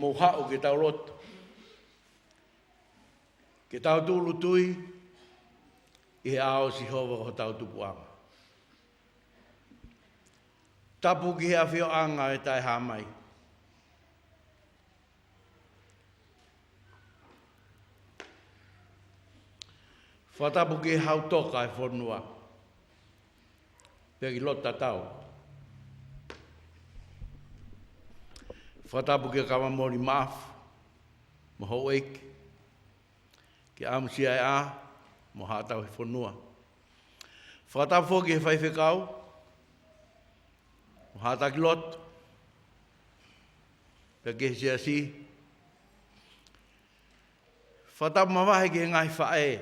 mauhao ke tau loto. Ke tau tūlu tui, i he ao si hova o tau tupuanga. Tapu ki he awhio anga e tai hā mai. Whatapu ki he hautoka e whonua. Pea ki lota tau. Whatapu ki he kamamori maafu, maho eiki. Ki amusia e a, mo hātau he whonua. Whatapu ki he whaiwhekau, mo hātau ki loto. Pea ki he sia si. Whatapu mawahe ki he ngai whae.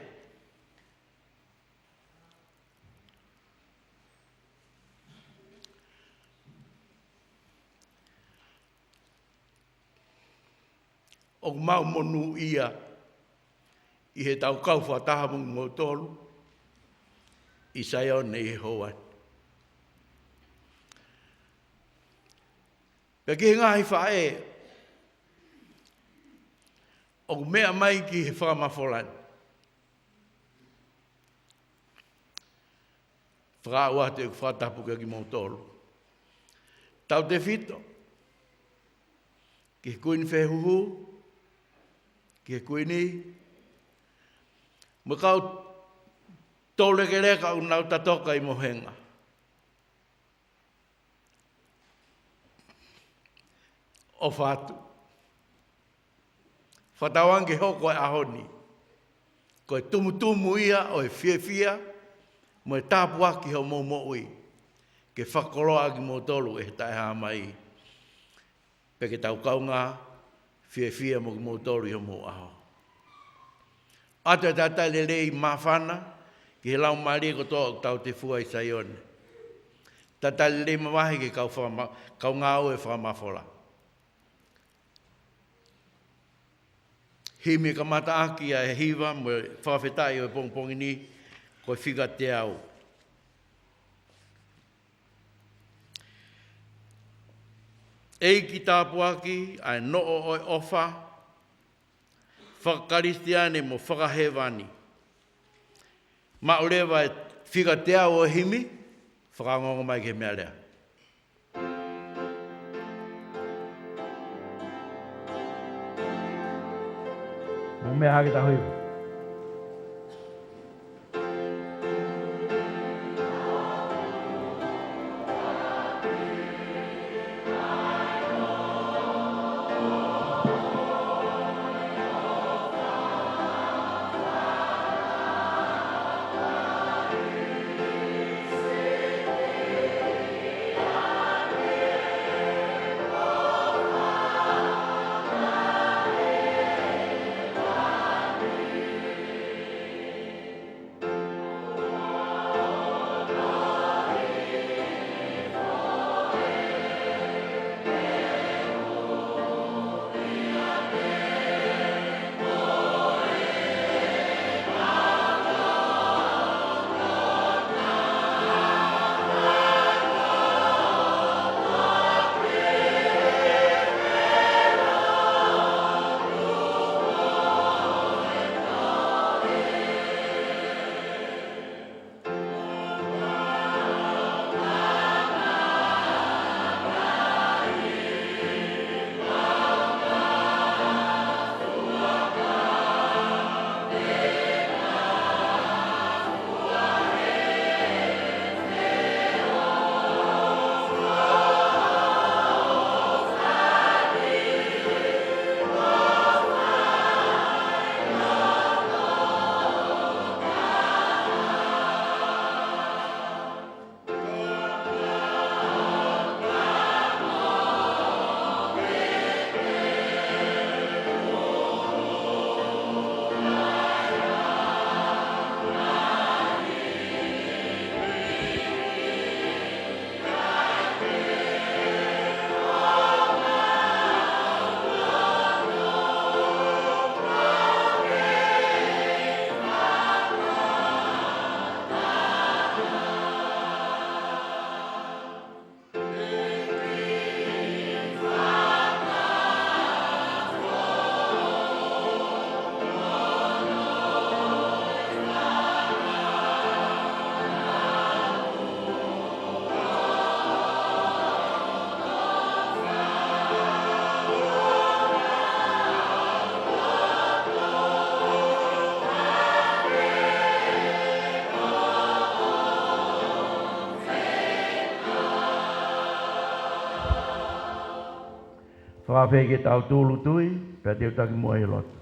O mau monu ia i he tau kau whataha mungu ngō tolu i saio nei he hoa. Pea ki he ngahi whae o mea mai ki he whakamafolani. Whakaua te whatapu ki ngō tolu. Tau te whito ki he kuini whehuhu ki he kuini, mo kau tōleke reka o nau tatoka i mohenga. O whātu. Whatawange hoko e ahoni. Ko e tumutumu ia o e whiawhia, mo e tāpuaki ho mo ui. Ke whakoroa ki mo tolu e tai hā mai. Peke tau kaunga, whiawhia mo tolu i ho mo aho. Ata tata lele i mawhana, ki he lau maari ko tō tau te fua i saione. Tata lele mawahi ki kau ngāo e whamawhola. Himi ka mata aki a he hiwa, mo e whawhetai o e pongpongi ni, ko e whiga te au. Ei ki tāpuaki, ai no o ofa, whakaristiane mo whakahewani. Ma o rewa e whiga te au o himi, whakangonga mai ke mea rea. Mo mea hake ta hui. Whawhi ke tau tūlu tui, pia teo taki mua he lotu.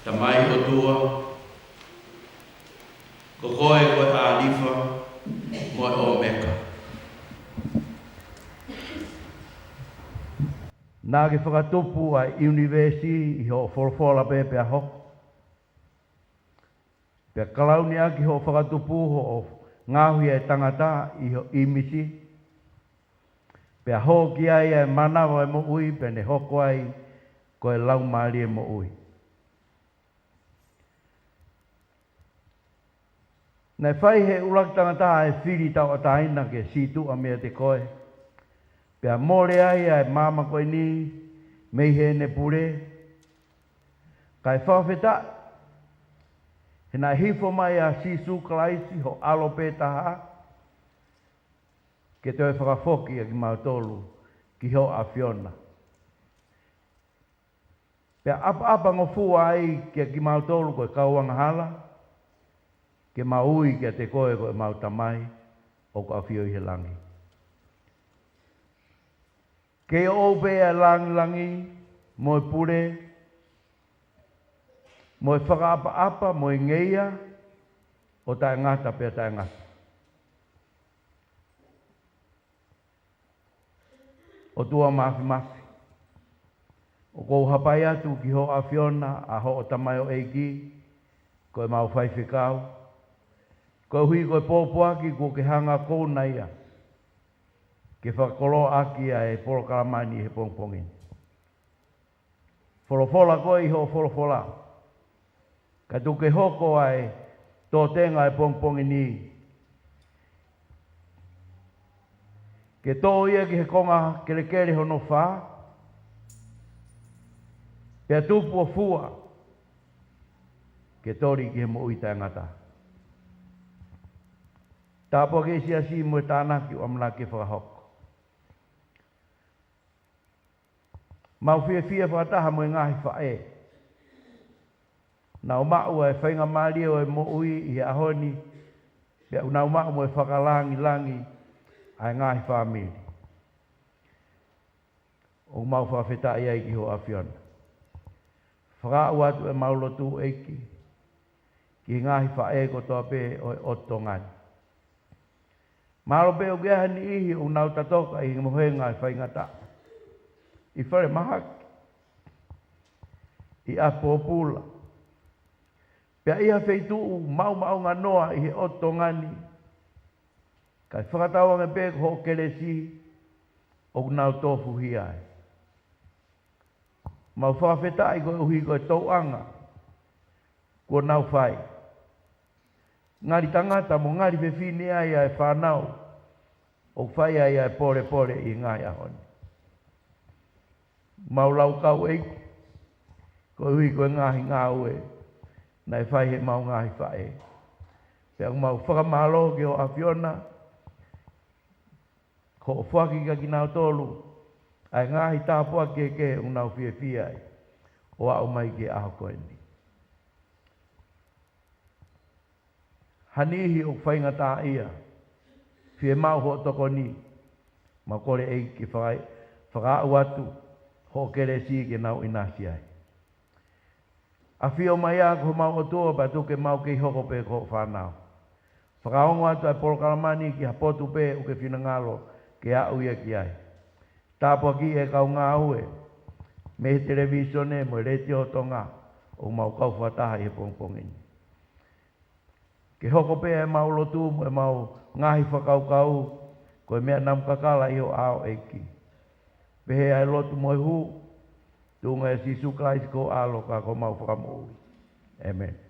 Tamai o tua, ko koe koe ālifa, moe o meka. Nā ke whakatupu a university i ho wholwhola pe pia hoko. Pia kalauni aki ho whakatupu ho ngāhui e tangata i ho imisi. Pia ho ki ai e manawa e mo ui, pia ne hoko ai koe lau maari e mo ui. Nei whai he ulak tangata e whiri tau ataina ke situ a mea te koe. Pea mōre ai ai māma koe ni, mei he ne pure. Kai whawheta, he nā hifo mai a sisu kalaisi ho alo pētaha, ke te whakawhoki a ki mautolu, ki ho a Fiona. Pea apa ngofua ai ki ki mautolu koe kauanga hala, ke maui ke te koe koe mautamai, o ka whio i he langi. Ke o pea langi, moe pure, moe whakaapa, moe ngeia, o tae ngata pea tae ngata. O tua mafi. O kou hapai atu ki ho a Fiona, a ho o tamai o eiki, koe mau whaiwhikau. Koe hui koe pōpuaki ko ke hanga kou naia. Ke whakolo aki a e polo kalamani he pongpongin. Wholofola koe i ho wholofola. Ka tuke hoko ai tō tenga e pongpongin i. Ke tō ia ki he konga kere hono whā. Pea tupu o fua. Ke tori ki he mo uita ngata. Tāpua ke isi asi mo tānaki o amla ke whakahoko. Mau fia whataha mo ngahi whae. Nau mau e whainga maari o e mo ui i ahoni. Pea nau mau mo e whakalangi ai ngahi whamiri. O mau whawheta ai ki ho a Fiona. Whakau atu e maulotu eiki. Ki ngahi whae ko toa pe o e oto ngani. Malo pe o geha ni ihi o nau tatoka i mohenga i whaingata. I whare mahaki. I apopula. Pea iha wheitu mau nganoa i he oto ngani. Kai whakatawa me pe ko ho keresi o nau tofu hi ai. Mau whawheta i koe uhi koe tauanga. Ko nau whai. Ngari tangata mo ngari whewhine ai ai whanau. O whai ai ai pore i ngai ahoni. Mau lau kau eiki. Ko hui koe ngahi ngāue. Nai whai he mau ngahi whae. Pea mau whakamalo ki o a Fiona. Ko whaki ka ki nau tolu. Ai ngahi tāpua ke unau whia ai. O au mai ke aho koe ni. Hanihi o whainga tā ia. Whie mau ho toko ni. Ma kore eiki whakau atu. Ho kere si ke nau inasi ai. A whio mai a ko mau o tua pa tuke mau ke hoko pe ko whanau. Whakaongo atu ai polo kalamani ki hapotu pe uke whina ngalo ke au ia ki ai. Tāpua ki e kau ngā ue. Me he televisione mo reti o tonga o mau kau whataha i he pongpongini. Ke hoko pe e mau lotu mo e mau ngahi whakau koe mea nam kakala i o ao eiki. Pehe ai lotu mo e hu, tunga e sisu kaisi ko alo ka ko mau whakamu ui. Amen. Amen.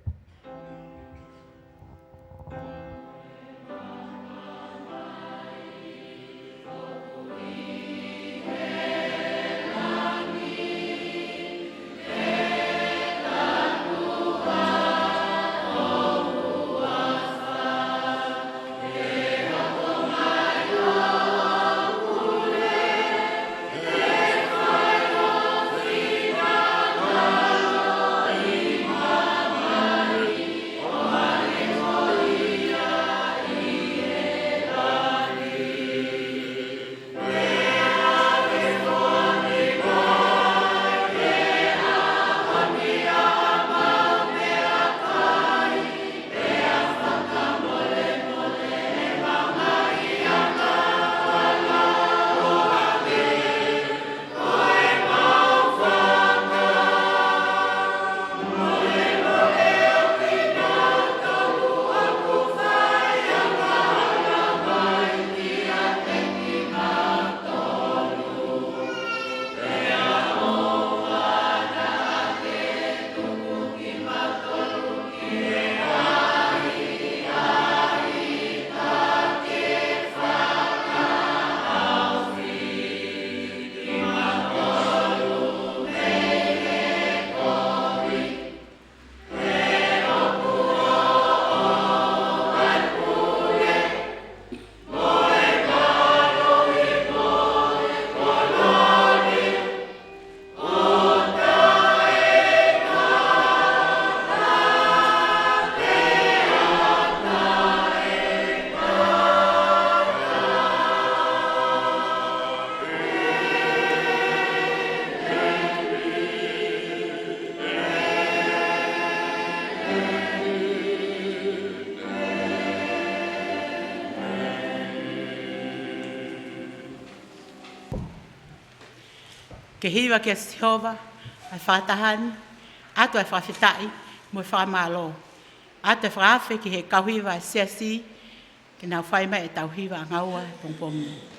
Ke hiwa ke Jehova, ai whātahani, atu ai whawhitai, mo whamalo. Atu ai whawhe ki he kauhiwa e siasi, ke nau whaima e tauhiwa ngaua e pongpongi.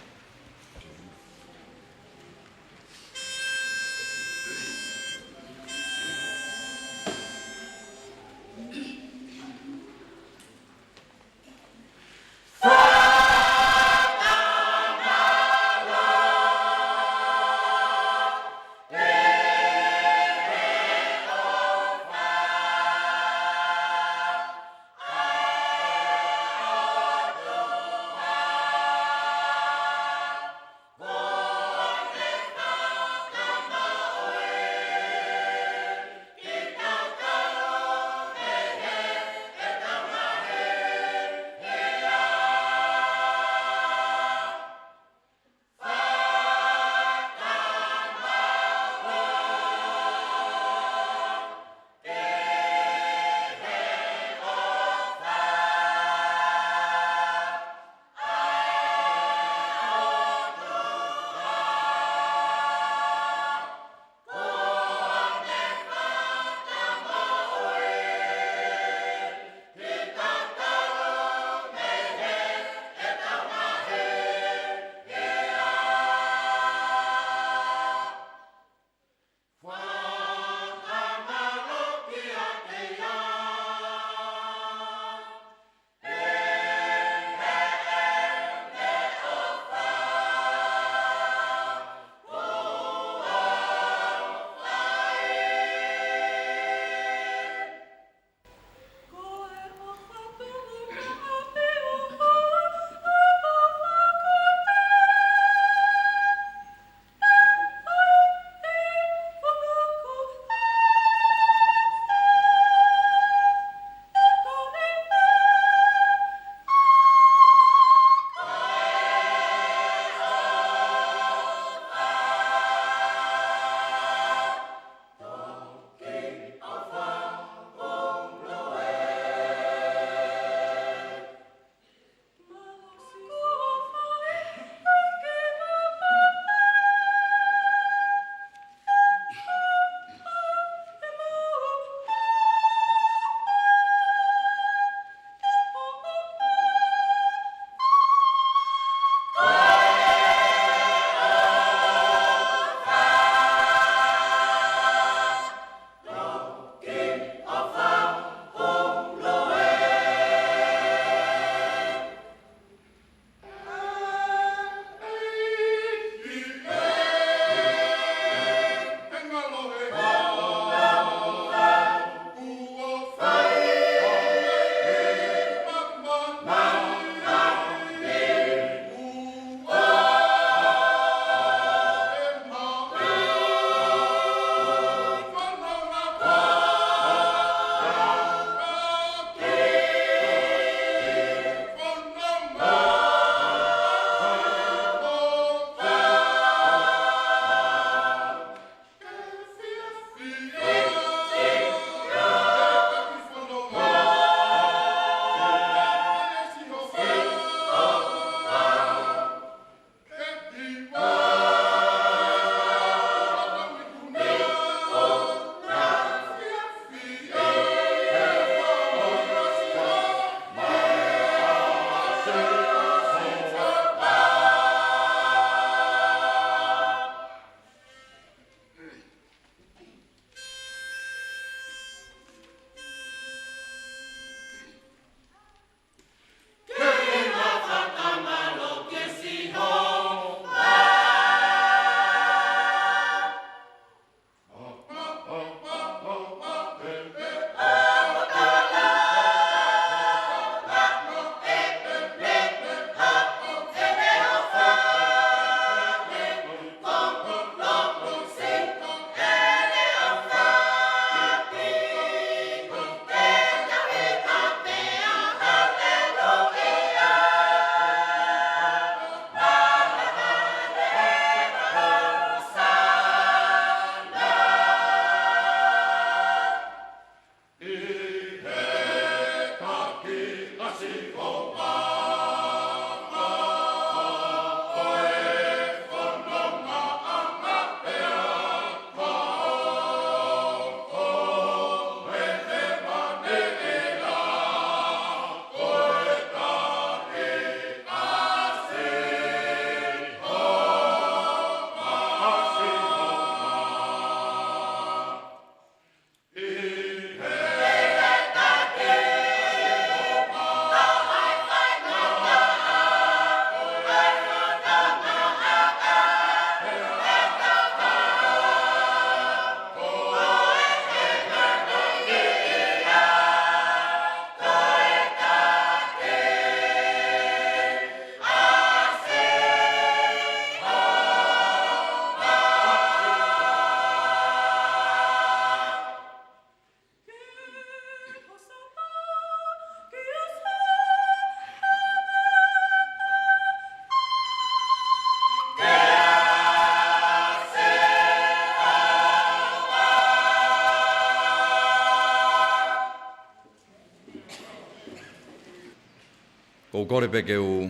Ko kore pe ke u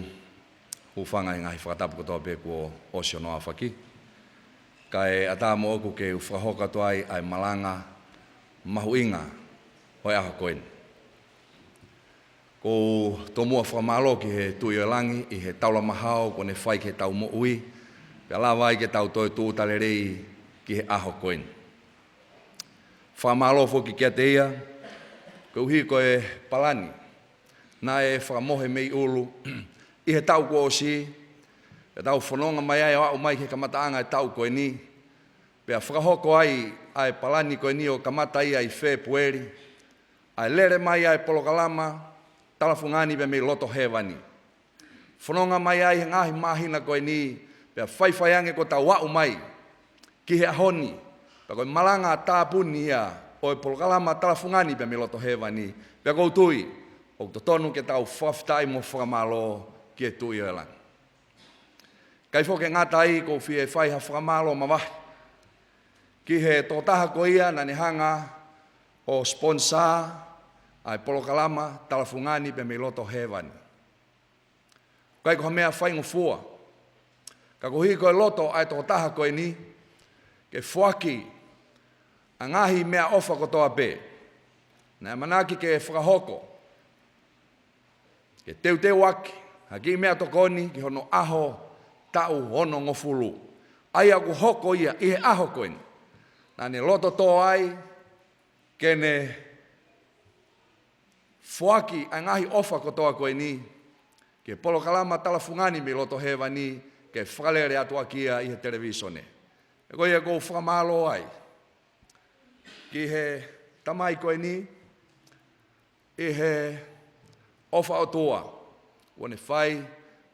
whanga i ngahi whakatapu kotoa pe ko Osio Noa Whaki. Ka e ata mo oku ke u whahoka toai ai malanga mahuinga hoi aha koen. Ko tō mua whamalo ki he tui o langi i he taula mahao ko ne whai ke tau mo ui. Pea la vai ke tau toi tū talerei ki he aho koen. Whamalo whoki kia te ia, ko uhi ko e palani. Nā e whakamohe mei ulu i he tau ko o si. Pea tau whanonga mai ai o au mai ke kamataanga e tau koe ni. Pea whakahoko ai palani koe ni o kamata ia i whē pueri. Ai lere mai ai polokalama, talafungani pe mei loto hewani. Whanonga mai ai he ngahi mahina koe ni. Pea whaiwhaiange ko tau wau mai ki he ahoni. Pea koe malanga tāpuni ia o e polokalama talafungani pe mei loto hewani. Pea kou tui, o to tonu ke tau whaftai mo whakamalo ki e tui o elang. Kai whoke ngata i ko whie whai ha whakamalo mawahi. Ki he tōtaha ko ia na ni hanga o sponsor ai polokalama talafungani pe mei loto hewani. Kai ko mea whaingo fua. Ka ko hi koe loto ai tōtaha koe ni ke whaki a ngahi mea ofa kotoa pe. Nā manaki ke whakahoko. Ke teu waki. Haki mea tokoni ki hono aho tau hono ngofulu. Ai aku hoko ia i he aho koe ni. Nā ne loto tō ai ke ne whaki a ngahi ofa kotoa koe ni. Ke polokalama talafungani me loto hewa ni. Ke whakalere atua kia i he televisione. E koe ia kou whakamalo ai. Ki he tamai koe ni, i he ofa o toa. Wane whai,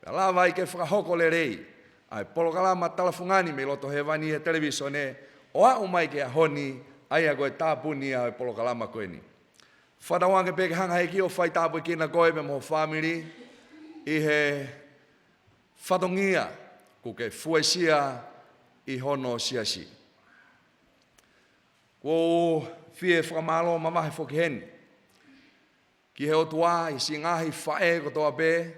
pia la vai ke whakahoko le rei. Ai polokalama talafungani me loto hewa ni he televisione. O au mai ke ahoni, ai a koe tāpuni ai polokalama koe ni. Whatawange peke hanga heki o whai tāpui kina koe me mo family. I he whatongia. Ko ke fuesia i hono siasi. Ko fie whakamalo mamahe whoki hen. Ki he otua i si ngahi whae ko toa pe,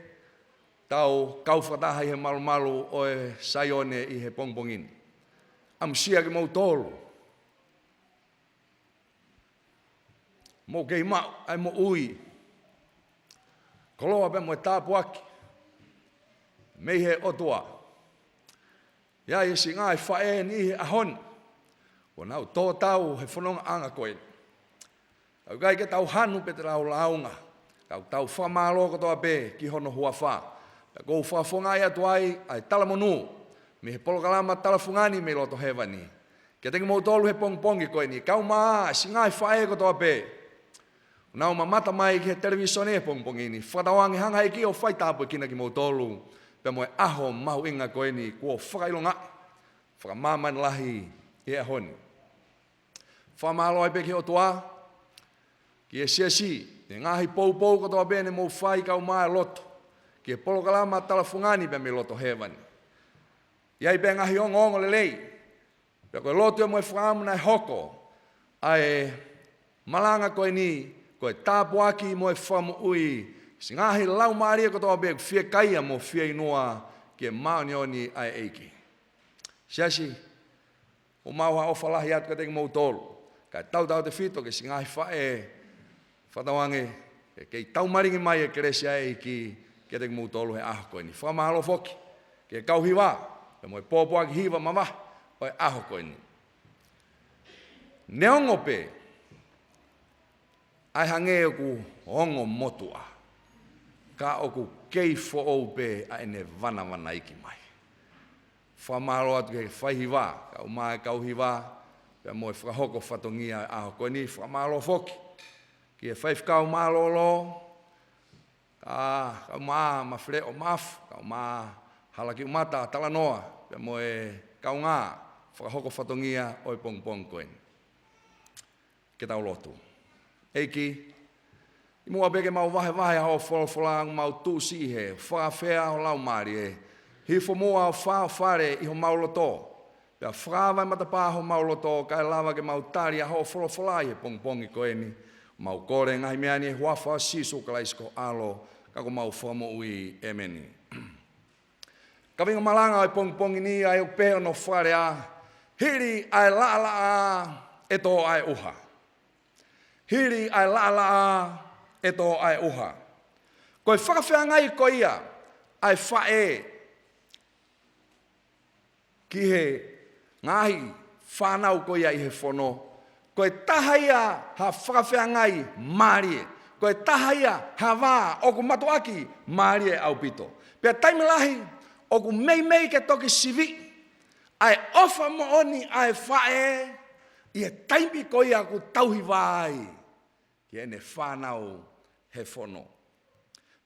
tau kauwhataha i he malu o e saione i he pongpongin. Am sia ki mau tolu. Mo kei mau, ai mo ui. Koloa pe mo e tāpuaki. Mei he otua. Ia i si ngai whae ni he ahon. O nau tō tau he whanonga anga koe. Au kai ke tau hanu pe te rau launga. Tau whamalo katoa pe ki hono hua wha. Kou whafonga ia tuai ai talamonu. Me he polokalama talafungani me loto hewani. Kia tengi mau tolu he pongpongi koe ni. Kau maa si ngai whae katoa pe. Nau mamata mai ki he televisione he pongpongi ni. Whatawangi hanga e ki o whai tāpui kina ki mau tolu. Pea moe aho mahu inga koe ni kua whakailonga, whakamaman lahi i ahoni. Whamalo ai peki o toa, ki e siasi, te ngahi pou katoa bene mou whai kau maa loto, ki e polokalama talafungani pe me loto hewani. Iai pe ngahi ongo lelei, pea koe loto e moe whakamu nai hoko, ai malanga koe ni, koe tāpuaki moe whamu ui, si ngahi lau maaria kotoa be fie kaia mo fie inua ke maonioni ai eiki. Siasi, o mau ha ofalahi atu kateng mau tolu. Kai tau te fito ke si ngahi whae whatawange kei tau maringi mai e keresi ai eiki kateng mau tolu he aho koe ni. Whamahalo foki, ke kau hiwa, pe moe pōpua ki hiwa mama, o e aho koe ni. Neongo pe, ai hange ku hongo motua. Ka oku kei fo ou pe a ene wana iki mai. Whamalo atu ke whaihiwa, ka umae kau hiwa, pia moe whakahoko whatongia aho koe ni, whamalo foki. Ki e whaifkau malolo, ka umaa mawhre o mafu, ka umaa halaki umata talanoa, pia moe kau ngā, whakahoko whatongia oi pongpong koe ni. Ke tau lotu. Eiki, I mua beke mau wahe hao wholofolang mau tū sihe, whawhea o lau maari e. Hifo mua o whare I ho mauloto. Pea whawai matapā ho mauloto, kai lawa ke mau tari a ho wholofolai he pongpongi koe ni. Mau kore ngahi mea ni e huawha sisu kalaisko alo, Kako mau whamo ui e meni. Ka winga malanga ai pong ni ai o peo no whare a. Hiri ai la e tō ai uha. Hiri ai la e tō ai uha. Koe whakawhia ngai ko ia ai whae ki he ngahi whanau ko ia i he whono. Koe tahaia ha whakawhia ngai marie. Koe tahaia ha wā oku matuaki marie au pito. Pea taimelahi oku mei ke toki sivi. Ai ofa mooni ai whae i e taimi ko ia ku tauhi wai. Ki ene whanau he whono.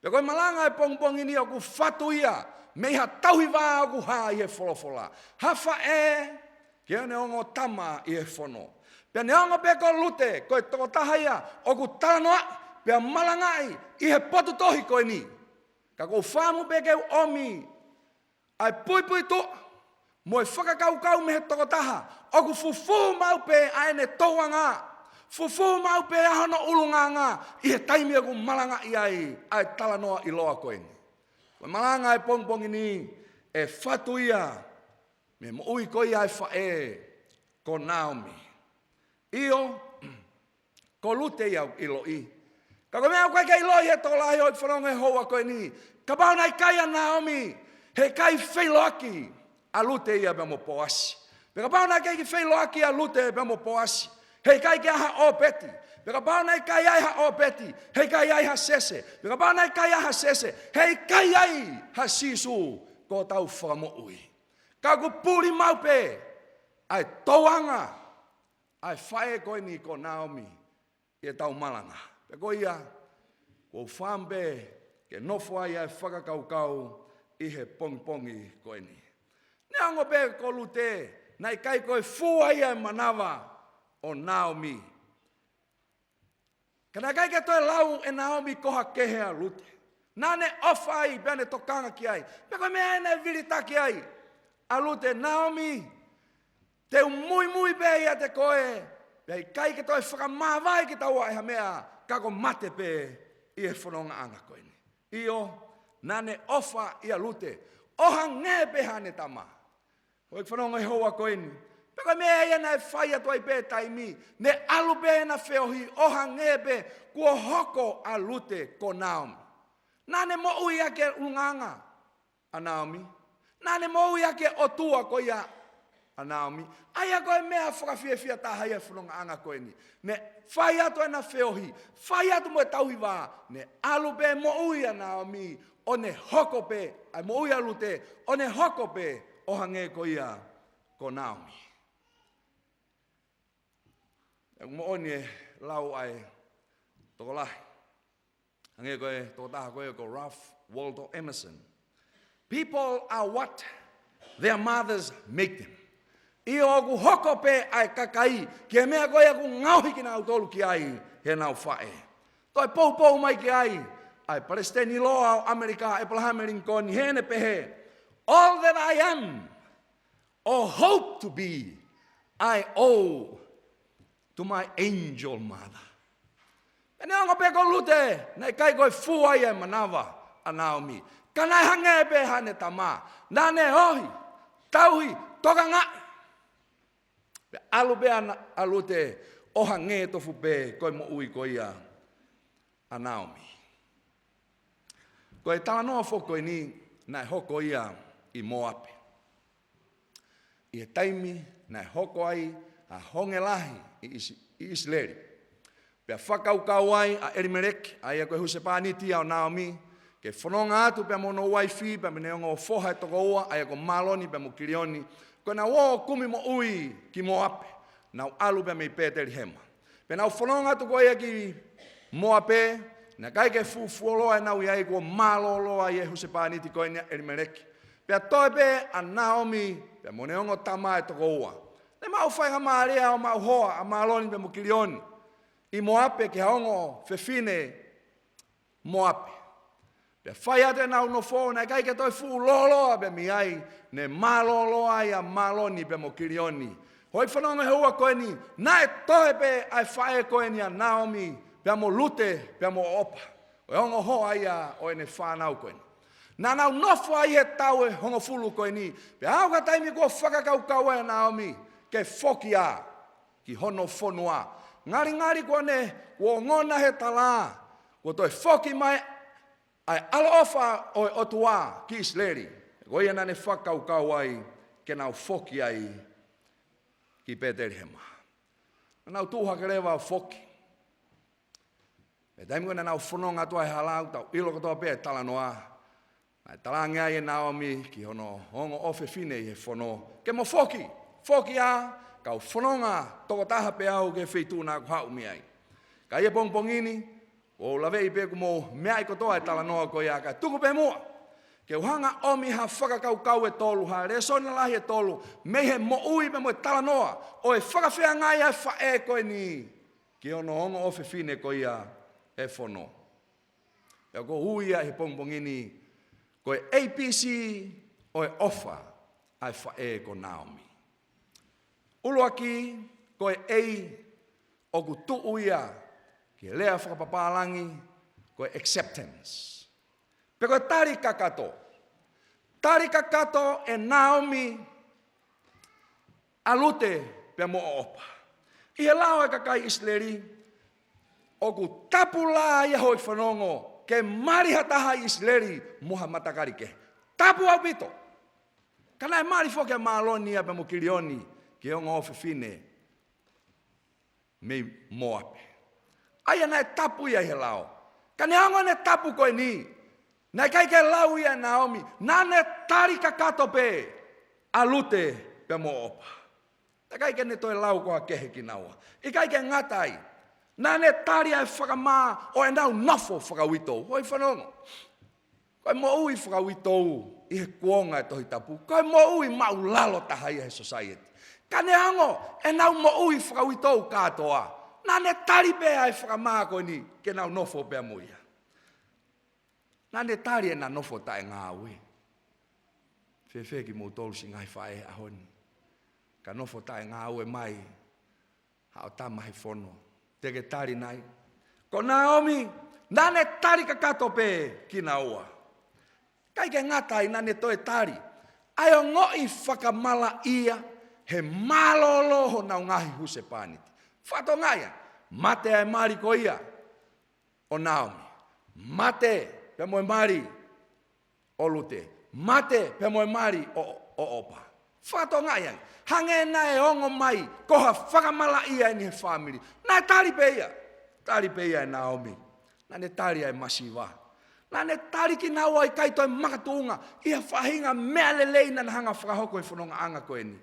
Pea koe malanga e pongpongi ni oku whatu ia. Mei ha tauhi wā oku ha i he wholofola. Ha whae ki ene ongo tama i he whono. Pea ne ongo pe ko lute koe toko tahaia oku talanoa. Pea malangai i he potu tohi koe ni. Ka kou whamu pe keu omi. Ai pui to. Moe whakakau me he toko taha. Oku fufu mau pe aene tauanga. Fufu mau pe ahono ulunganga. I he taimi aku malanga i ai. Ai talanoa i loa koe ni. Koe malanga e pongpongi ni. E whatu ia. Me mo ui koe ai whae. Ko Naomi. Io. Ko lute iau ilo i. Ka koe mea koe kei loi he tō lahi o i whanonga hoa koe ni. Ka pao nai kai a Naomi. He kai whailoaki. A lute ia pe mo poasi. Peka pao nai kai ki whailoaki a lute pe mo poasi. He kai ki aha o peti. Peka pao nai kai ai ha o peti. He kai ai ha sese. Peka pao nai kai ai ha sese. He kai ai ha sisu. Ko tau whamo ui. Ka ku puri mau pe. Ai tauanga. Ai whae koe ni ko Naomi. I tau malanga. Peko ia. Ko whambe. Ke nofo ai ai whakakaukau. I he pongpongi koe ni. Ne ango pe ko lute. Nai kai koe fua ia manawa. O Naomi. Kana kai ke toi lau e Naomi koha kehe a lute. Nane ofa ai bene tokanga ki ai. Peko mea ene virita ki ai. A lute Naomi. Te mui pe ia te koe. Pei kai ke toi whakamawai ki tau ai ha mea. Kako mate pe i e whanonga anga koe ni. Io. Nane ofa ia lute. Oha nge pe hane tama. Hoi whanonga i hoa koe ni. Peko mea ia nai whai atu ai pe taimi. Ne alu pe na whiohi. Oha nge pe kua hoko a lute ko Naomi. Nane mo ui ake unganga a Naomi. Nane mo ui ake otua ko ia a Naomi. Aia koe mea whakawhiawhia tahai e whanonga anga koe ni. Ne whai atu na whiohi. Whai atu mo e tauhi wā. Ne alu pe mo ui a Naomi. O ne hoko pe, ai mo ui alu te, o ne hoko pe, o hange ko ia, ko Naomi. E mo oni e lau ai, toko lahi. Hange ko e, toko taha ko e ko Ralph Waldo Emerson. People are what their mothers make them. I o ku hoko pe ai kakai, ki e mea ko e ku ngauhi ki nau tolu ki ai, he nau whae. Toi pou mai ki ai, ai Palestini loa Amerika Abraham Lincoln hene pehe. All that I am or hope to be I owe to my angel mother. Ene ongo pe ko lute nei kai ko fua ia manawa a Naomi. Kana hange pe hane tama. Nane ohi tauhi tokanga. Pe alu pe alute o hange tofu pe ko mo ui ko ia a Naomi. Koe talanoa whoko ni, nai hoko ia i Moape. I e taimi, nai hoko ai a hongelahi i Isleri. Pea whakaukau ai a Elimelek, a ia koe Husepāniti au Naomi, ke whanonga atu pea mono waifi, pea mene ongo whoha e toko ua, a ia ko Maloni pea mo Kirioni, koe na wo kumi mo ui ki Moape, nau alu pea mei Pēteri Hema. Pea nau whanonga atu koe ia ki Moape, na kai ke fuoloa e nau iai kua maloloa i e Husepāniti koe ni Elimeleki. Pea toi pe a Naomi, pea mone ongo tama e toko ua. Ne mau whainga maaria o mau hoa a Maloni pe mo Kirioni. I Moape ke haongo fefine Moape. Pea whai ate nau no fō, na kai ke toi fuoloa pe mi ai, ne maloloa i a Maloni pe mo Kirioni. Hoi whanonga hua koe ni, na e toi pe ai whae koe ni a Naomi, pea mo lute, pea mo opa. O hongo ho aia o ene whanau koe. Nā nau nofo ai he tau e hongo fulu koe ni. Pe au ka taimi kua whakakaukau e Naomi. Ke foki a. Ki hono whonua. Ngari kua ne. Kua ngona he tala. Kua toi foki mai. Ai ala ofa o otua ki Isleri. Koe ia nane whakaukau ai. Ke nau foki ai. Ki Peterhema. Nau tuha ke rewa foki. E taimi kua nau whanonga tua he halau. Tau ilo katoa pe tala noa. Ai talangi ai e Naomi ki hono hongo ofe fine i he whono. Ke mo foki. Foki a. Kau whanonga toko taha pe au ke whetū nā ku hau mi ai. Ka ia pongpongini. O lawe i pe ku mo mea i kotoa e tala noa ko ia. Ka tuku pe mua. Ke uhanga omi ha whakakaukau e tolu. Ha resona lahi e tolu. Me he mo ui pe mo e tala noa. O e whakawhea ngai ai whae koe ni. Ki hono hongo ofe fine ko ia e whono. E ko huia he pongpongini. Ko e APC o e ofa ai whae ko Naomi. Uluaki ko e ei o ku tuuia ki lea whakapapalangi ko e acceptance. Pe ko tari kakato. Tari kakato e Naomi alute pe mo opa. I he lao e kakai Isleri o ku tapula ia hoi whanongo. Ke mari hataha Isleri moha matakari ke. Tapu au pito. Kana e mari foke maloni ape mo kirioni. Ke ongo ofe fine. Me moape. Aia na e tapu ia he lao. Kane ongo ne tapu koe ni. Na kai ke lau ia Naomi. Na ne tari kakato pe. Alute pe mo opa. Na kai ke ne toi lau koa kehe ki naua. I kai ke ngatai. Nā ne tari ai whakamā o e nau nofo whakawito. Hoi whanongo. Koe mo ui whakawito i he kuonga e tohi tapu. Koe mo ui mau lalo taha i he society. Ka ne ango e nau mo ui whakawito katoa. Nā ne tari pe ai whakamā koe ni ke nau nofo pe amuia. Nā ne tari e nā nofo tae ngā ui. Whewhe ki mō tolu si ngai whae ahoni. Ka nofo tae ngā ui mai. Hao tamahi whono. Teke tari nai. Ko Naomi, nane tari kakato pe ki na ua. Kai ke ngatai nane toe tari. Ai o ngoi whakamala ia he malolo ho nau ngahi huse pāniti. Whato ngaia, mate ai mari ko ia o Naomi. Mate pe moe mari o Lute. Mate pe moe mari o Opa. Whato ngaia. Hange na e ongo mai, koha whakamala ia ni he family. Nā tari pe ia. Tari pe ia e Naomi. Nā ne tari ai masiwa. Nā ne tari ki nā wai kai toi makatuunga. Ia whahinga mea lelei na hanga whakahoko e whanonga anga koe ni.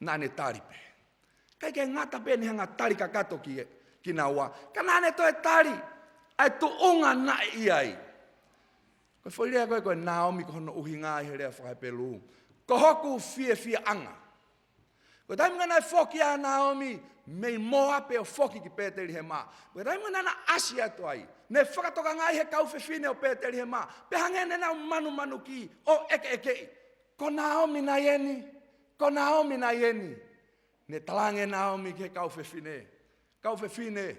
Nā ne tari pe. Kai ke ngata pe ni hanga tari kakato ki nā wā. Ka nā ne toi tari. Ai tuunga na iai. Koe whairea koe Naomi ko hono uhi ngā i he rea whakapelu. Ko hoku fie anga. Ko taimi ngana foki a Naomi, mei moa pe o foki ki Peteri he mā. Ko taimi ngana asi atu ai, ne whakatoka ngai he kauwhi fine o Peteri he mā. Pe hangene nau manu ki, o eke. Ko Naomi na yeni, ko Naomi na yeni. Ne talange Naomi ke kauwhi fine. Kauwhi fine.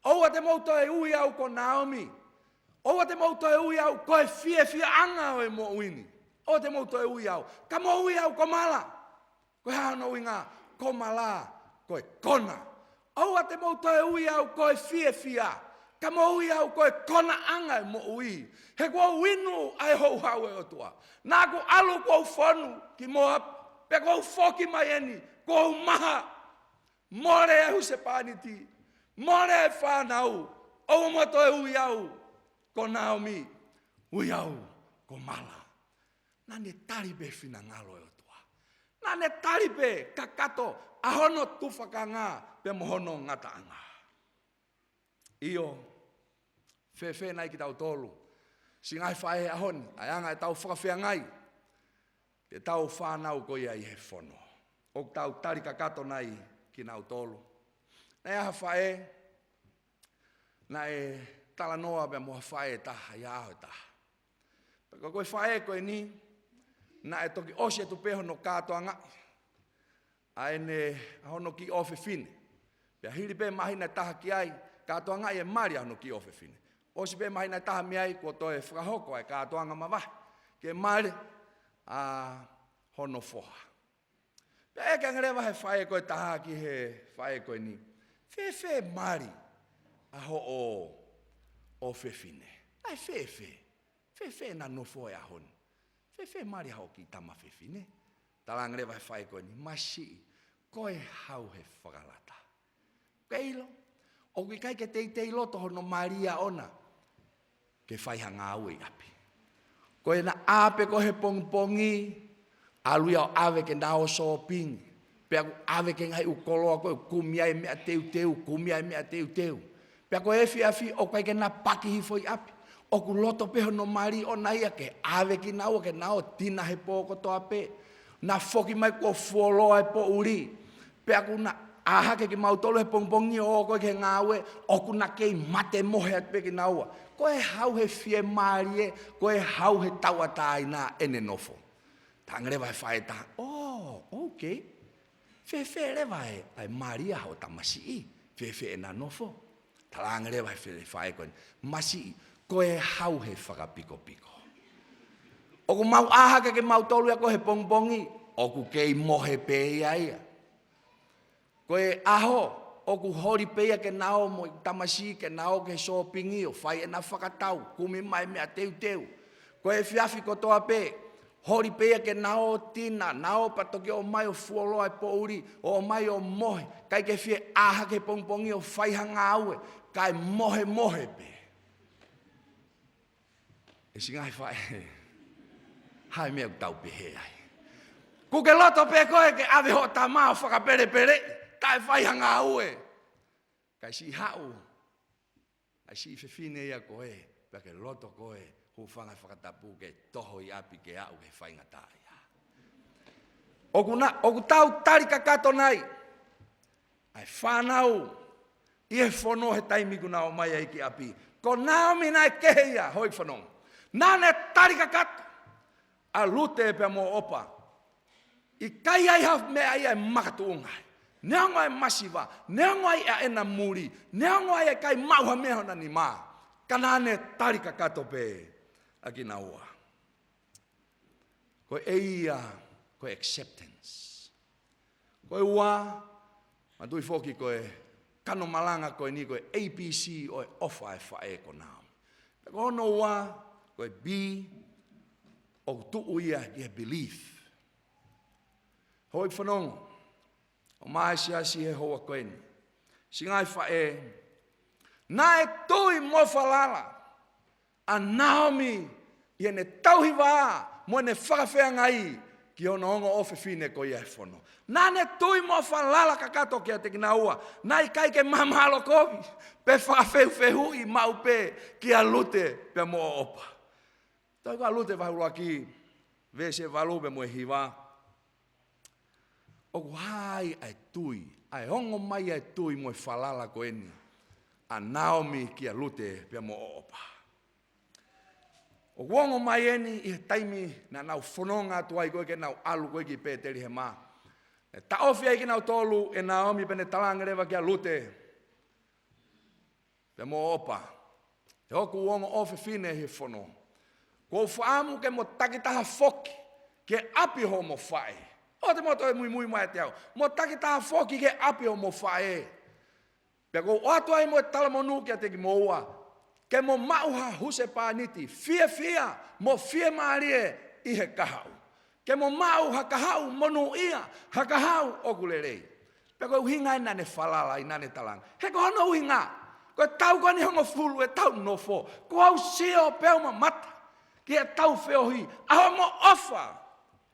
Oua te mauto e ui au ko Naomi. Oua te mauto e ui au ko e fie anga o e mo uini. Oua te mauto e ui au. Ka mo ui au ko mala. Koe hano inga, ko mala, koe kona. Aua te mauto e ui au koe fia. Ka mo ui au koe kona anga e mo ui. He kua winu ai hou hau e otua. Nā ku alu kua whonu ki moa, pe kua whoki mai eni, kua maha. More e huse pāniti, more e whanau. Aua mato e ui au, ko Naomi, ui au, ko mala. Nā ne tari be whina ngalo e otua. Nā ne taripe kakato ahono tufaka ngā pe mohono ngata anga. Io, whewhe nai ki tau tolu. Si ngai whae ahoni, ai anga e tau whakawhea ngai. Te tau whanau ko ia i he whono. O tau tari kakato nai ki nau tolu. Nei aha whae, nai tala noa pe moha whae taha, ia aho taha. Peko koe whae koe ni, na e toki osi e tupeho no katoa ngai. Ai ne hono ki ofe fine. Pea hiri pe mahina taha ki ai, katoa ngai e mari hono ki ofe fine. o si pe mai na taha miai ko toe whakahoko ai kātoanga mawahi. Ke maare hono foha. Pe e kangarewa he whae koe taha ki he whae koe ni. Whewhe maari a ho o whewhine. Ai whewhe. Whewhe na nofo e ahon. Whewhe maari hao ki tama whewhine. Talangarewa he whae koe ni. Masi koe hau he whakalata. Keilo. O ki kai ke teitei loto hono Maria ona. Ke whaihanga au e api. Koe na ape ko he pongpongi. Alui au ave ke nao shopping. Pe aku ave ke ngai ukoloa koe kumiai mea teu. Kumiai mea teu. Pe ako efi afi o kai ke na paki hifoi api. O ku loto pe hono Maria ona ia ke ave ki nao tina he poko to ape. Na foki mai ko fuoloa e po uri. Pe aku na aha ke mautolo he pongpongi o koe ke ngawe. O ku na kei mate mohe at pe ki naua. Koe hau he fie Marie. Koe hau he tauatai na ene nofo. Tangarewa he whae taha. Oh, okay. Whewhe rewa he. Ai Maria hao ta masi. Whewhe e na nofo. Talangarewa he whae koe. Masi. Koe hau he whakapiko piko. Oku mau aha ke mau tolu ya ko he pongpongi. Oku kei mohe pe ia. Koe aho. Oku hori peia ke nao mo tamasi ke nao ke shoppingi. O whai e na whakatau. Kumi mai mea teu. Koe whiafi kotoa pe. Hori peia ke nao tina, nao patoke o mai o fuoloa e po uri, o mai o mohe. Kai ke fie aha ke pongpongi o whaihanga aue. Kai mohe pe. E singa hai whae. Hai mea tau pe he ai. Ku ke loto pe koe ke ave ho tamao whakapere. Tai whaihanga aue. Kai si hau. Ai si whewhine ia koe. Pea ke loto koe. Hu whangai whakatapu ke toho i api ke au ke whaingata ia. Oku tau tari kakato nai. Ai whanau. Ie whono he taimiku na o mai ai ki api. Ko Naomi nai kehe ia hoi whanong. Nane tari kakato. A lute e pia mo opa. I kai ai haf me ai ai makatu ungai. Neongo ai masiva. Neongo ai a ena muri. Neongo ai kai mauha meho na ni maa. Kanane tari kakato pe. Aki na ua. Koe eia, koe acceptance. Koe ua, matui foki koe kano malanga koe ni koe APC oe ofa e whae ko nao. Koe ono ua, koe B, o tuu ia ia belief. Hoi whanongo, o mai si he hoa koe ni. Singai whae, na e tui mo whalala. A Naomi, i ene tauhiwa, mo ene whakawhea ngai, ki ono ongo ofe fine ko ia e whono. Nā ne tui mo whalala kakato kia te kina ua, nai kai ke mamalo kovi, pe whakawheu i mau pe, ki a lute pe mo opa. Tau ka lute wahulua ki, vese walu pe mo e hiwa. Oku hai ai tui, ai hongo mai ai tui mo e whalala ko eni, a Naomi ki a lute pe mo opa. O wongo mai eni i taimi na nau whanonga tuai koe ke nau alu koe ki pēteri he mā. Ta ofi ai ki nau tolu e Naomi pene talangarewa ki a lute. Pe mo opa. Te hoku wongo ofi fine he whono. Ko whaamu ke mo takitaha foki ke api ho mo whae. O te moto e mui mai te au. Mo takitaha foki ke api ho mo whae. Pe ko atu ai mo e talamonu ki a te ki mo ua. Ke mo mauha huse pāniti, fia, mo fia maarie i he kahau. Ke mo mauha kahau, monu ia, ha kahau o kulerei. Pe koe uhinga i nane whalala i nane talang. He ko hono uhinga, koe tau kani hongo fulu e tau nofo, ko au sio peo ma mata, ki e tau whiohi, aho mo ofa,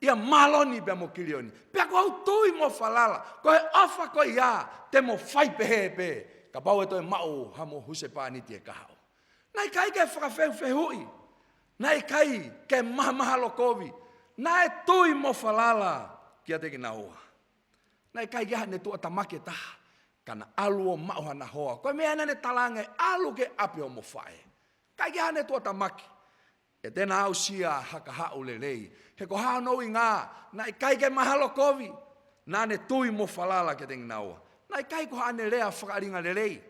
ia maloni pe mo kilioni. Pe ko au tui mo whalala, koe ofa koe ia, te mo whai pehe pe, ka pau e toi mau ha mo huse pāniti e kahau. Nai kai ke whakawhewhui. Nai kai ke mahamahalo kovi. Nai tui mo whalala kia te ki na hoa. Nai kai kia ne tua tamake taha. Kana alu o mauha na hoa. Koe mea nane talange alu ke api o mo whae. Kai kia ne tua tamake. E tēnā au sia haka hau lelei. He ko hao nou i ngā. Nai kai ke mahalo kovi. Nane tui mo whalala kia te ki na hoa. Nai kai ko hane rea whakaringa lelei.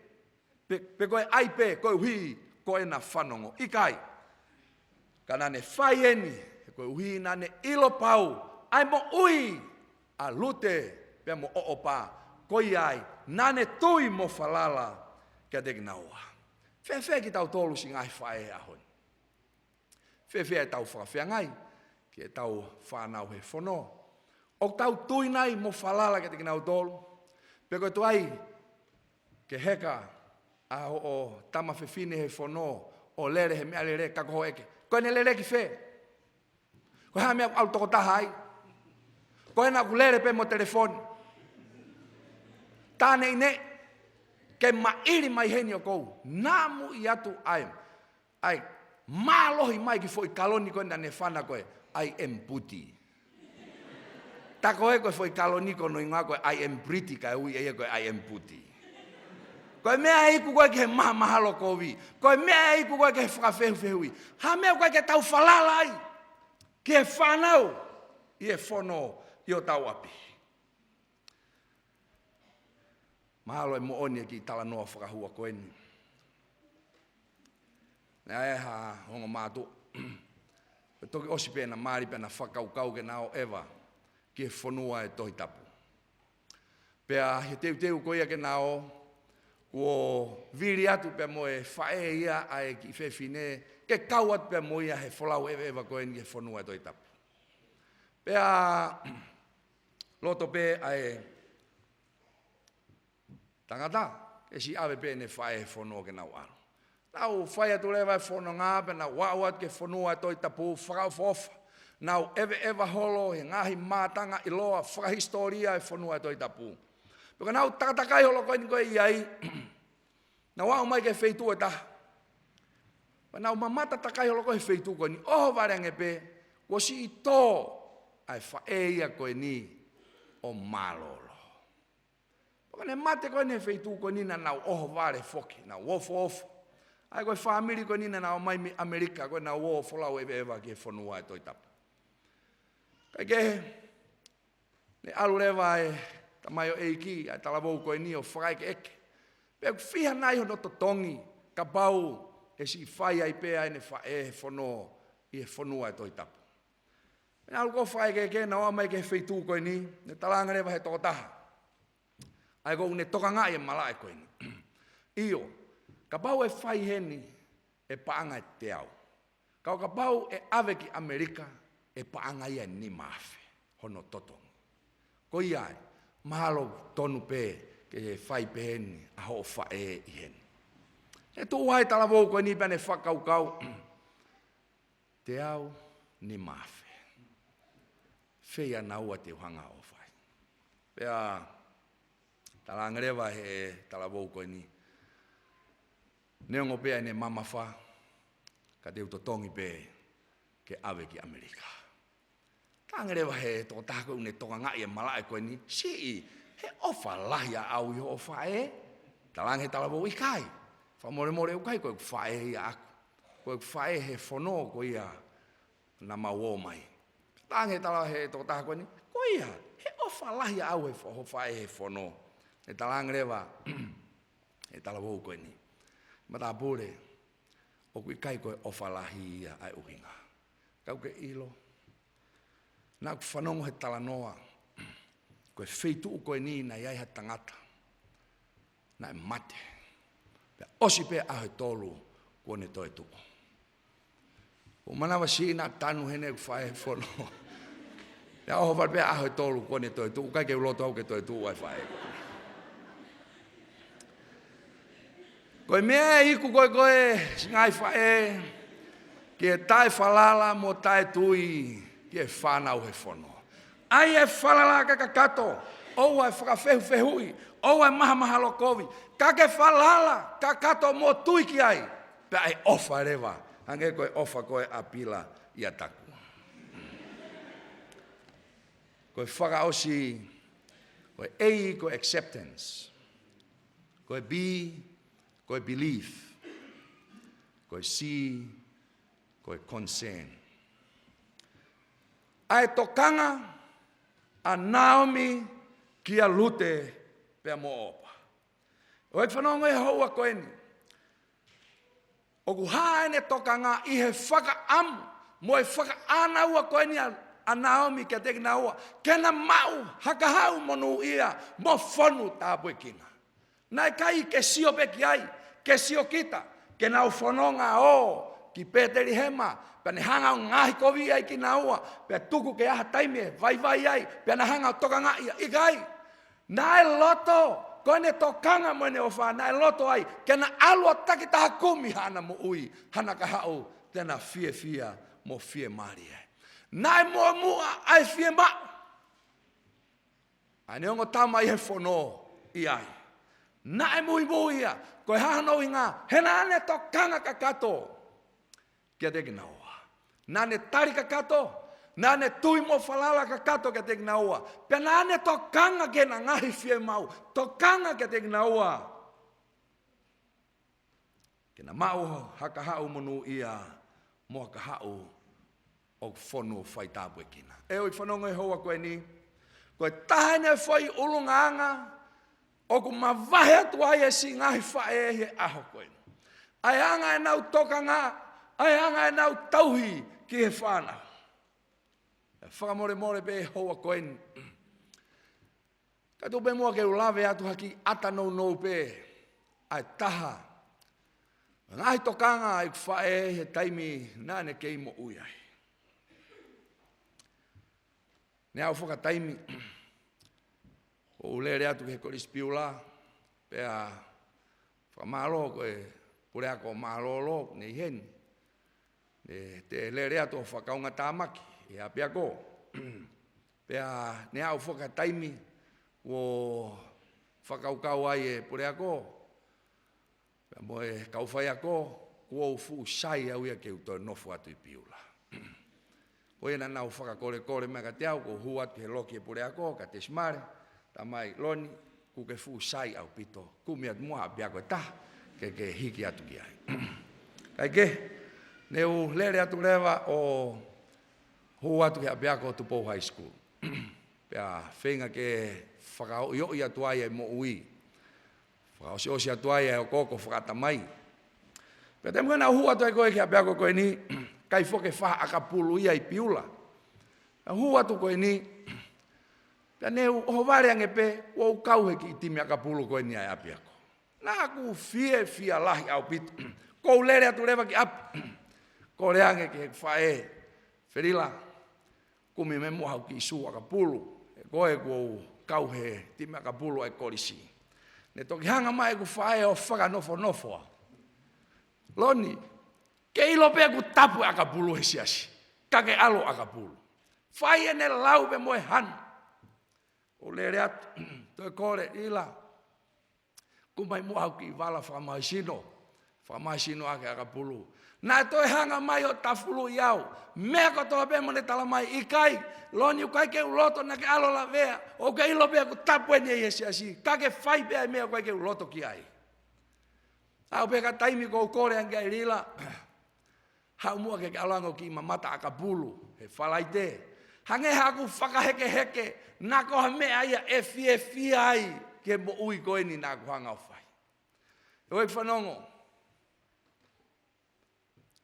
Pe koe aipe, koe hui. koe na whanongo. Ikai, kana ne whai eni, koe uhi na ne ilo pau, ai mo ui, a lute, pia mo oopa, koe ai, na ne tui mo falala, kia te ginaua. Whewhe ki tau tolu si ngai whae ahon. Whewhe e tau whawhia ngai, ki e tau whanau he whono. O tau tui nai mo falala kia te ginau tolu, pia koe tuai, ke heka, a o tama whewhine he whono, o lere he mea lere kakoho eke. Koe ne lere ki whe. Koe ha mea au toko taha ai. Koe na ku lere pe mo telefoni. Tāne i ne, ke mairi mai heni o kou, nāmu i atu ai, ai, mālohi mai ki fo i kaloni koe na ne whana koe, I am puti. Ta koe koe fo i kaloni koe no inga koe, I am pretty, kai ui eia koe, I am puti. Koe mea eiku koe ke he maha mahalo kovi, koe mea eiku koe ke he whakawhehu. Ha mea koe ke tau whalala ai, ki he whanau, i e whono, i o tau api. Mahalo e mo oni ki tala noa whakahua koe ni. Nea e ha hongo mātu. E toki osi pēna maari pēna whakaukau ke nao ewa ki e whonua e tohi tapu. Pea he teu koia ke nao ko viri atu pēa mo e whae ia ai ki whewhine ke kau atu pēa mo ia he wholau ewa koe ni ke whonua e tohi tapu. Pea loto pē ai tangata, e si awe pēne whae whono ke nau aro. Nau whae atu lewa e whono ngā pe nau wauat ke whonua e toi tapu whakau whofa. Nau ewa holo he ngahi mātanga i loa whakahistoria e whonua e toi tapu. Peka nau takatakai holo koe ni koe iai, nau wau mai ke wheitu e taha. Nau mamata takai holo koe wheitu koe ni, oho warenga pe, ko si i tō ai whae ia koe ni o malolo. Kone mate koe ne wheitu koe nina nau oho ware foki, nau ofo. Ai koe whamiri koe nina nau mai Amerika, koe nau oho wholau ewa ki e whonua e toi tapu. Kai kehe, ne alu lewa e tamai o eiki, ai talavou koe ni o whakaike eke. Pea ku whiha nai hono to tongi, ka pau e si whai ai pea e ne whae he whono i e whonua e toi tapu. Ne alu ko whakaike eke, nau amai ke wheitu koe ni, ne talanga lewa he toko taha. Ai ko ne toka ngai e malai koe ni. Iyo, ka pau e whai heni e paanga e te au. Ka pau e ave ki Amerika e paanga ia ni mafe, hono totongo. Ko iai, mahalo tonu pe ke e whai pe heni, a ho whae i heni. E tu wai talavou koe ni pene whakaukau, te au ni mafe. Whea naua te uhanga o whai. Pea, talanga rewa he talavou koe ni. Neongo pea ne mama wha, ka te utotongi pe ke awe ki Amerika. Talanga rewa he toko tako une toka ngai e malai koe ni, si he ofa lahia au i ho ofa e, talanga he talavou i kai. Whamore ukai koe whae ia aku. Koe whae he whono koe ia na mau mai. Talanga he talavou he toko tako ni, koe ia, he ofa lahia au he whae he whono. E talanga rewa, e talavou koe ni. Mata pure, o kui kai koe ofalahi ia ai uhinga. Kau ke ilo. Nā ku whanongo he talanoa, koe wheitu koe ni na iai ha tangata. Nā e mate. Pea osi pea ahe tolu kone toi tuku. O manawa si nā tanu hene ku whae whono. Pea oho wale pea ahe tolu kone toi tuku. Kai ke uloto au ke toi tuku ai whae. Koe mea iku koe, singai whae, ki e tae whalala mo tae tui, ki e whanau he whono. Ai e whalala ka kato, ou e whakawhehui, ou e maha mahalo kovi, ka ke whalala ka kato mo tui ki ai, pe ai ofa rewa, hange koe ofa koe apila i ataku. Koe whakaosi, koe ei koe acceptance, koe koe belief, koe si, koe concern. Ai tokanga a Naomi kia lute pea mo opa. O e whanonga e hoa koe ni. O ku haene tokanga I he whakaamu. Mo e whakaanaua koe ni a Naomi ke te kinaua. Kena mau hakahau monu ia mo whonu tāpue kinga. Nai kai ke sio peki ai, ke sio kita, ke nau whanonga o, ki Peteri Hema, Pene hanga ngahi kovi ai ki naua, pe tuku ke aha taime, vai ai, pene hanga toka nga ia, ikai. Nai loto, koe ne tokanga mo ne ofa, nai loto ai, kena alua taki taha kumi hana mo ui, hana ka hau, tena fia mo fie mari ai. Nai mua ai fie ma. Ai neongo tama I he whono I ai. Nai mui ia, koe hano I ngā, hena ane tokanga kakato, kia te kinaua. Nane tari kakato, nane tui mo falala kakato kia te kinaua. Pea nane tokanga ke na ngahi fie mau, tokanga kia te kinaua. Kena mau hakahau monu ia, mo hakahau o whonu whai tāpue kina. E oi whanonga hoa koe ni, koe tahane whai ulunganga, o ku mawahe atu ai e si ngahi whae he aho koe. Ai anga e nau tokanga, ai anga e nau tauhi ki he whānau. E whakamore pe hoa koe ni. Kato pe mua ke ulawe atu haki ata nou pe, ai taha. Ngahi tokanga ai whae he taimi nane kei mo ui ai. Ne au whaka taimi, o ulere atu ke koris piula, pea whamalo koe purea ko malolo nei hen. Te lere atu o whakaunga tāmaki, e apea ko. Pea ne au whaka taimi, o whakaukau ai e purea ko. Pea moe kauwhai ako, kua ufu sai au ia ke utoi nofu atu I piula. Koe na nau whakakore mea ka te au, ko hu atu he loki e purea ko, ka te smare, tamai loni, ku ke fu sai au pito, ku mi atu mua apea koe ta, ke hiki atu ki ai. Kai ke, ne u lere atu lewa o hu atu ke apea ko Tupou High School. Pea whenga ke whakao ioi atu ai e mo ui. Whakao si osi atu ai e o koko whakatamai. Pea te mwena hu atu ai koe ke apea koe ni, kai foke wha akapulu ia I piula. Hu atu koe ni, pea ne ho ware ange pe, o kau he ki timi akapulu koe ni ai apea ko. Nā ku fia lahi au pitu. Kou lere atu rewa ki api. Ko reange ke whae, wherila, kumi me mua hau ki isu akapulu. E koe kou kau he timi akapulu ai korisi. Ne toki hanga mai ku whae o whaka nofo. Loni, ke ilo pe ku tapu akapulu he siasi. Kake alo akapulu. Whae ene lau pe moe han. O lere atu, toi kore ila. Kumai mua hau ki wala whamaisino ake akapulu. Nā toi hanga mai o tafulu iau. Mea kotoa pe mone tala mai ikai. Loni ukai ke uloto na ke alo la vea. O ke ilo pe ku tapu ene e siasi. Kake whai pe ai mea ukai ke uloto ki ai. Au pe ka taimi ko kore ange ai rila. Hau mua ke alango ki mamata akapulu. He whalaite. Hange haku whakaheke. Nako ha mea ia e fie ai. Ke mo ui koe ni nā kuhanga o whai. E oi whanongo.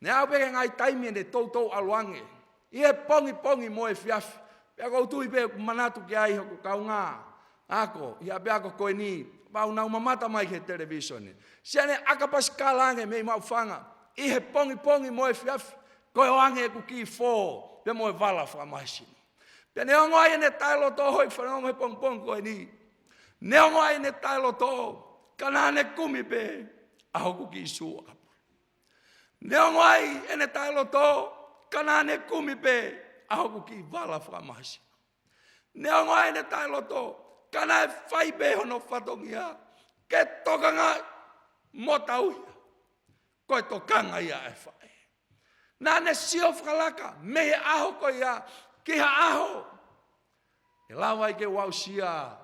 Ne au peke ngai taimi ene tautou aluange. Ie pongi mo e fiafi. Pea kou tui pe manatu ki ai hoku kaunga. Ako, ia pea ko koe ni. Pau nau mamata mai ke televisione. Siane akapasikalange mei mau whanga. Ihe pongi mo e fiafi. Koe oange e kuki fō. Pea mo e vala whamaisino. Pea ne ongo ai ene tailo tō hoi whanongo he pong koe ni. Neongo ai ne tailo tō, kanane kumi pe, aho kuki isu akapu. Neongo ai ene tailo tō, kanane kumi pe, aho kuki wala whakamahisi. Neongo ai ene tailo tō, kanane whai pe hono whatongia, ke tokanga motauia, koe tokanga ia e whae. Nane sio whakalaka, mehe aho koe ia, kiha aho. E lawai ke wausia,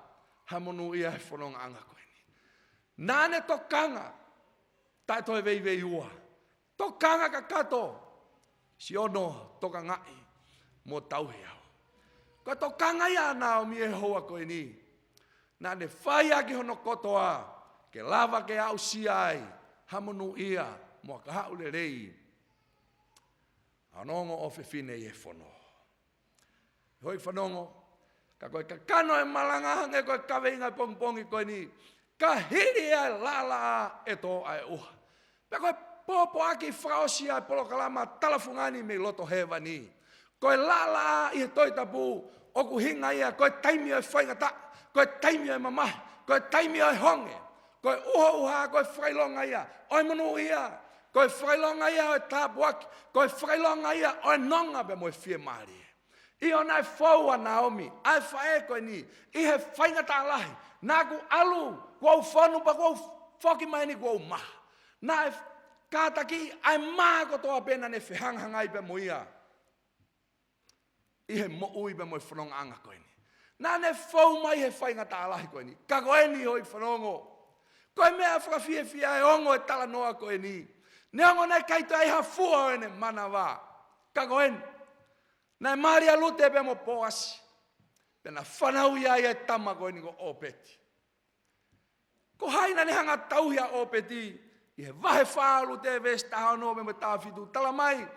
hamonu ia he whanonga anga koe ni. Nāne tokanga, tai toi vei ua. Tokanga ka kato, si ono toka ngai, mo tauhe au. Ko tokanga ia nao mi e hoa koe ni. Nāne whai aki hono kotoa, ke lava ke au si ai, hamonu ia, mo ka hau le rei. Anongo o fefine e fono. Hoi whanongo, ka koe ka kano e malanga hange koe kaweinga pongpongi koe ni, ka hiri e lala e tō ai uha. Pe koe popo aki whaosi ai polo kalama talafungani me loto hewa ni. Koe lala i he toi tapu, oku hinga ia, koe taimi o e whaingata, koe taimi o e mamahi, koe taimi o e honge, koe uha koe whailonga ia, oi manu ia, koe whailonga ia o e tāpuaki, koe whailonga ia o e nonga pe mo e fie maari. I o nai whaua Naomi, ai whae koe ni, i he whaingata alahi, nā ku alu, kua u whanu pa kua u whoki mai ni kua u maha. Nā e kātaki, ai maa kotoa pena ne whihanghangai pe mo ia. I he mo ui pe mo e whanonga anga koe ni. Nā ne whau mai he whaingata alahi koe ni, ka koe ni hoi whanongo. Koe mea whakawhie fia e ongo e tala noa koe ni. Ne ongo nei kaito ai hafua o ene mana wā. Ka koe ni. Nai maria lute pe mo poasi. Pena whanau ia e tama koe ni ko opeti. Ko haina ne hanga tauhia opeti. I he vahe whaalu te vesta hano me me tāwhitu. Tala mai.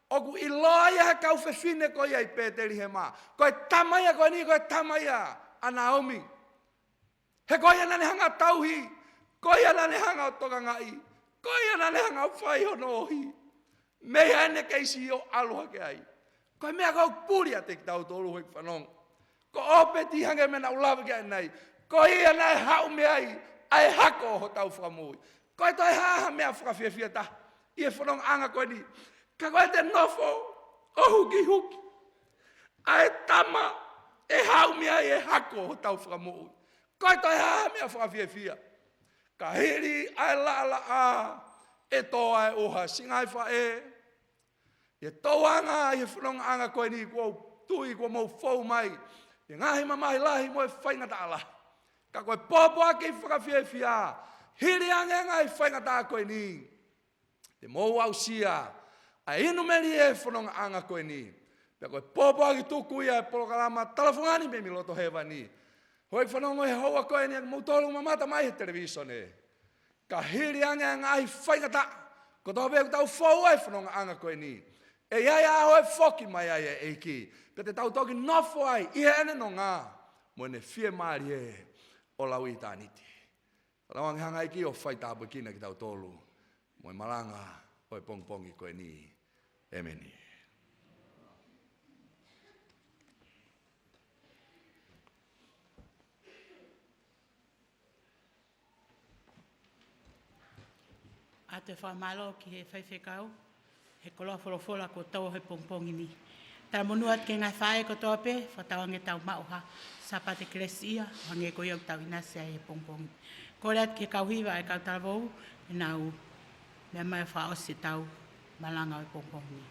Oku i loa ia he kau whewhine koe ia i pēteri he mā. Koe tamaia koe ni koe tamaia. A Naomi. He koe ia nane hanga tauhi. Koe ia nane hanga o toka ngai. Koe ia nane hanga o whai hono ohi. Mea ene keisi o aluha ke ai. Koe mea kau puria te ki tau tolu hoi whanong. Ko opeti hange mena ulawa ki ai nei. Koe ia nei hau mea ai. Ai hako ho tau whamui. Koe toi haha mea whakawhiawhia ta. Ie whanong anga koe ni. Ka koe te nofo. O huki huki. Ai tama. E hau mea ai e hako ho tau whamui. Koe toi haha mea whakawhiawhia. Ka hiri ai la a. E tō ai oha singai whae. E tauanga i he whanonga anga koe ni kua tui kua mau whau mai. E ngahi mamahi lahi mo e whaingata ala. Ka koe pōpo ake i whakawhiawhia. Hiri angenga i whaingata koe ni. Te mou au sia. A inu meri e whanonga anga koe ni. Pea koe pōpo ake tuku ia e polokalama talafungani me mi loto hewa ni. Hoi whanonga he hoa koe ni mo tolu mamata mai he televisione. Ka hiri angenga i whaingata. Ko tō pēku tau whau ai whanonga anga koe ni. E ia ia hoe whoki mai ai e eiki. Pe te tau toki nofo ai. I ene no ngā. Mo ne fie maari e. O lau i tāniti. Rawang hanga iki o whai tāpu kina ki tau tolu. Mo e malanga. O e pongpongi koe ni. Emeni. A te whamalo ki he whaiwhekau. He koloa wholofola ko tau he pongpongi ni. Tara monuat ke ngai whae ko tope, whatawange tau mauha, sapa te kresia, wange ko iau tau inasia he pongpongi. Ko reat ke kauhiwa e kau taravou, e nau, mea mai whaosi tau, malanga o pongpongi ni.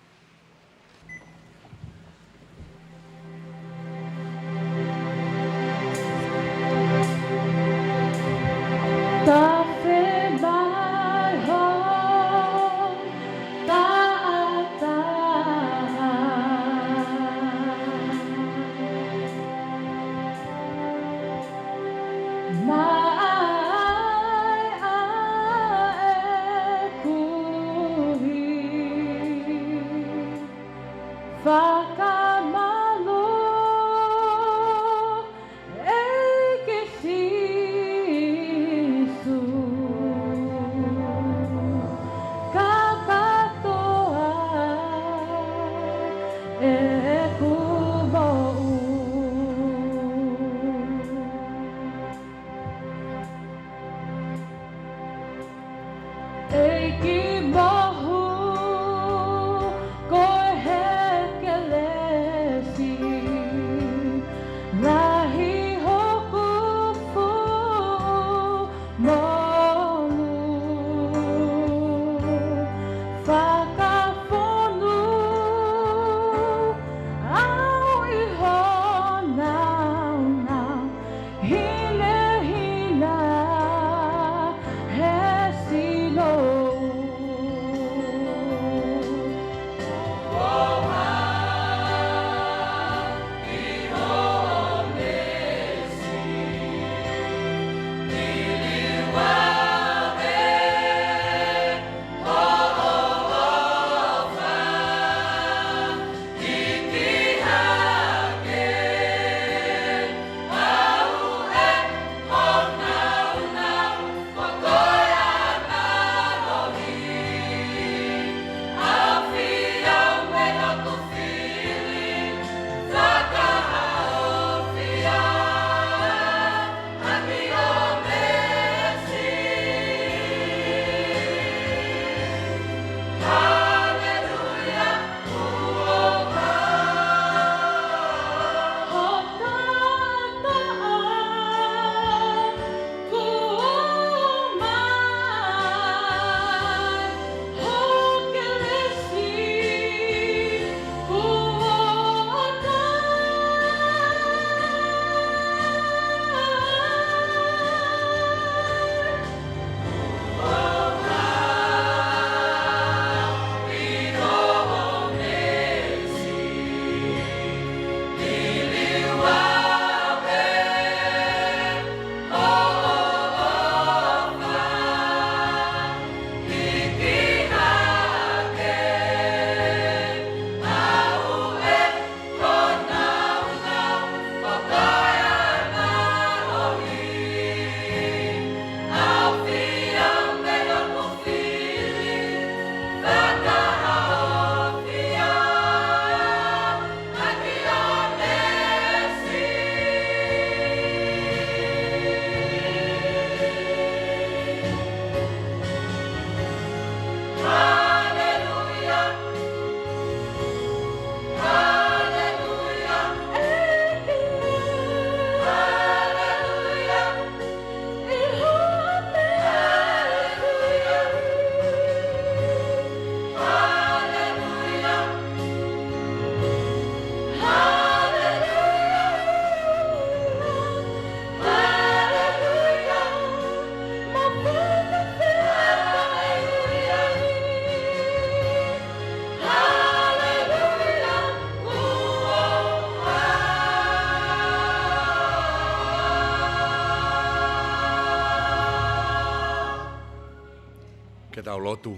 tau lotu.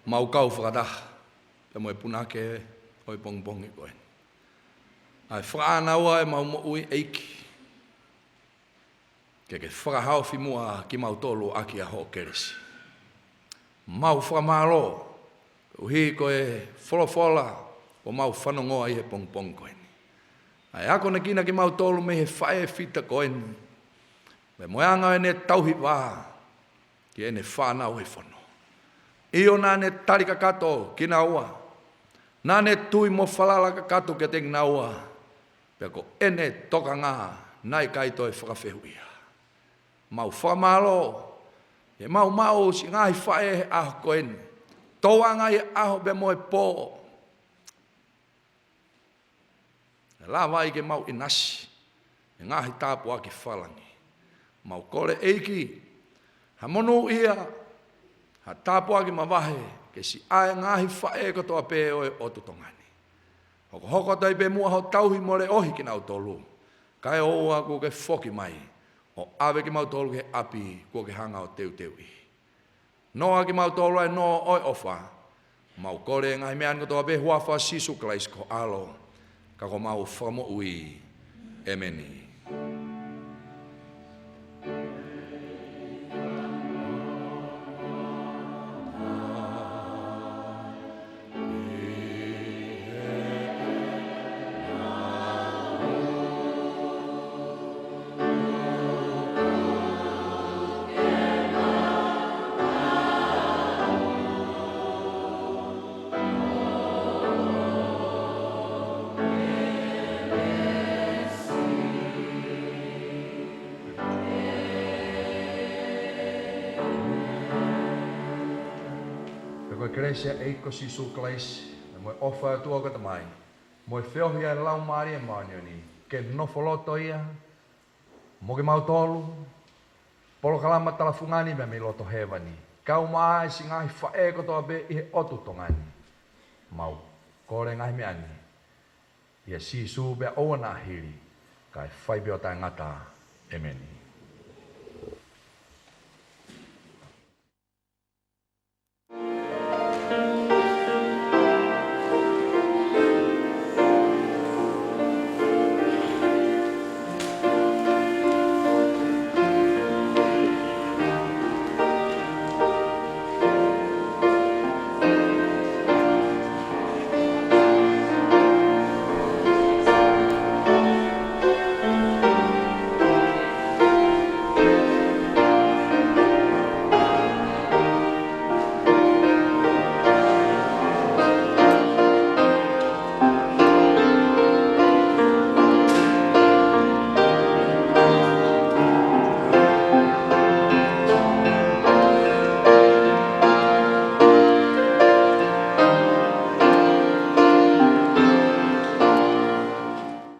Mau kau whakata, pe moe punake oi pongpongi koe. Ai whaanaua e mau mo ui eiki. Ke whakahau fi mua ki mau tolu aki a ho keresi. Mau whakamalo, uhi koe wholofola, o mau whanongoa i he pongpong koe. Ai ako na kina ki mau tolu me he whae fita koe. Me moeanga e ne tauhi wā, ki e ne whanau he whano. Io nā ne tarika kato ki na ua. Nā ne tui mo whalala ka kato ke teng na ua. Pea ko ene toka ngā, nai kaito e whakawhehu ia. Mau whamalo, e mau si ngai whae he aho koen. Tauanga i aho be moe pō. E la vai ke mau inasi, e ngahi tāpua ki whalangi. Mau kore eiki, ha monu ia, ha tāpua ki mawahe, ke si ae ngahi whae katoa pē oe o tutongani. Hoko hoko tai pe mua ho tauhi more ohi ki nau tolu. Kai oua ku ke whoki mai, o awe ki mau tolu ke api, ku ke hanga o teu i. Noa ki mau tolu ai no oi ofa, mau kore ngahi mean katoa pe huafa sisu klais ko alo, kako mau whamo ui, emeni. Kresia eiko si suklais, mo ofa tua kata mai. Mo feohi ai lau mari e maunioni, ke nofoloto ia, mo ke mau tolu, polo kalama talafungani me loto hewani. Kau mai si ngai fae ko toa be i otu tongani. Mau kore ngai me ani. Ia si su be oana hiri, kai fai beota ngata, emeni.